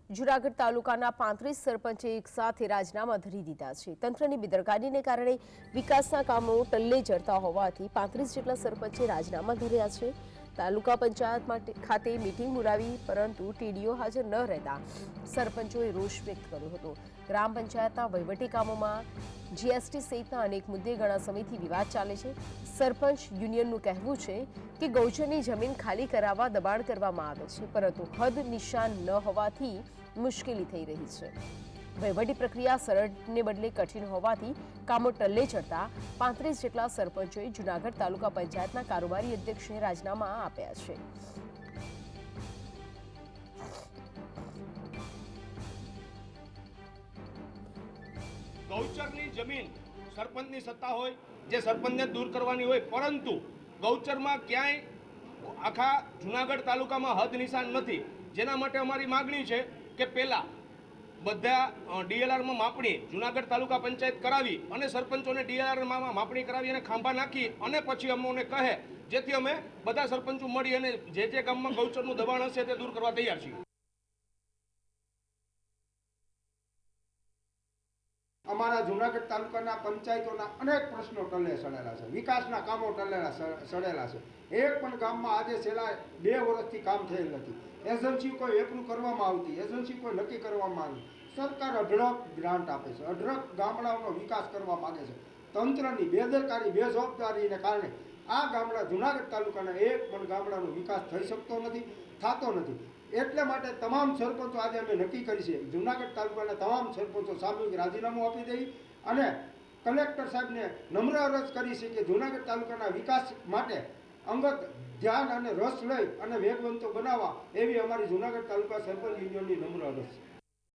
જૂનાગઢ તાલુકાના 35 સરપંચે એક સાથે રાજીનામા ધરી દીધા છે। તંત્રની બેદરકારીને કારણે વિકાસના કામો ટલ્લે ચડતા હોવાથી 35 જેટલા સરપંચે રાજીનામા ધર્યા છે। તાલુકા પંચાયત ખાતે મીટિંગ બોલાવી પરંતુ ટીડીઓ હાજર ન રહેતા સરપંચોએ રોષ વ્યક્ત કર્યો હતો। ગ્રામ પંચાયતના વહીવટી કામોમાં જીએસટી સહિતના અનેક મુદ્દે ઘણા સમયથી વિવાદ ચાલે છે। સરપંચ યુનિયનનું કહેવું છે કે ગૌચરની જમીન ખાલી કરાવવા દબાણ કરવામાં આવે છે, પરંતુ હદ નિશાન ન હોવાથી મુશ્કેલી થઈ રહી છે। વહીવટી પ્રક્રિયા સરળને બદલે કઠિન હોવાથી કામો ટલ્લે ચડતા 35 જેટલા સરપંચોએ જૂનાગઢ તાલુકા પંચાયતના કારોબારી અધ્યક્ષને રાજીનામા આપ્યા છે। ગૌચરની જમીન સરપંચની સત્તા હોય, જે સરપંચને દૂર કરવાની હોય, પરંતુ ગૌચરમાં ક્યાંય આખા જૂનાગઢ તાલુકામાં હદ નિશાન નથી। જેના માટે અમારી માગણી છે કે પહેલા બધા ડીએલઆરમાં માપણી જૂનાગઢ તાલુકા પંચાયત કરાવી અને સરપંચોને ડીએલઆરમાં માપણી કરાવી અને ખાંભા નાખી અને પછી અમને કહે, જેથી અમે બધા સરપંચો મળી અને જે ગામમાં ગૌચરનું દબાણ હશે તે દૂર કરવા તૈયાર છીએ। અમારા જૂનાગઢ તાલુકાના પંચાયતોના અનેક પ્રશ્નો ટલે સડેલા છે, વિકાસના કામો ટલેલા સડેલા છે। એક પણ ગામમાં આજે છેલ્લા 2 વર્ષથી કામ થયેલ નથી। એજન્સી કોઈ એકલું કરવામાં આવતી, એજન્સી કોઈ નક્કી કરવામાં આવી। સરકાર અઢળક ગ્રાન્ટ આપે છે, અઢળક ગામડાઓનો વિકાસ કરવા માગે છે। તંત્રની બેદરકારી, બેજવાબદારીને કારણે આ ગામડા જૂનાગઢ તાલુકાના એક પણ ગામડાનો વિકાસ થઈ શકતો નથી, થતો નથી। એટલે માટે તમામ સરપંચો આજે અમે નક્કી કરી છે, જૂનાગઢ તાલુકાના તમામ સરપંચો સામૂહિક રાજીનામું આપી દઈ અને કલેક્ટર સાહેબને નમ્ર અરજ કરી છે કે જૂનાગઢ તાલુકાના વિકાસ માટે અંગત ધ્યાન અને રસ લઈ અને વેગવંતો બનાવવા એવી અમારી જૂનાગઢ તાલુકા સરપંચ યુનિયનની નમ્ર અરજ છે।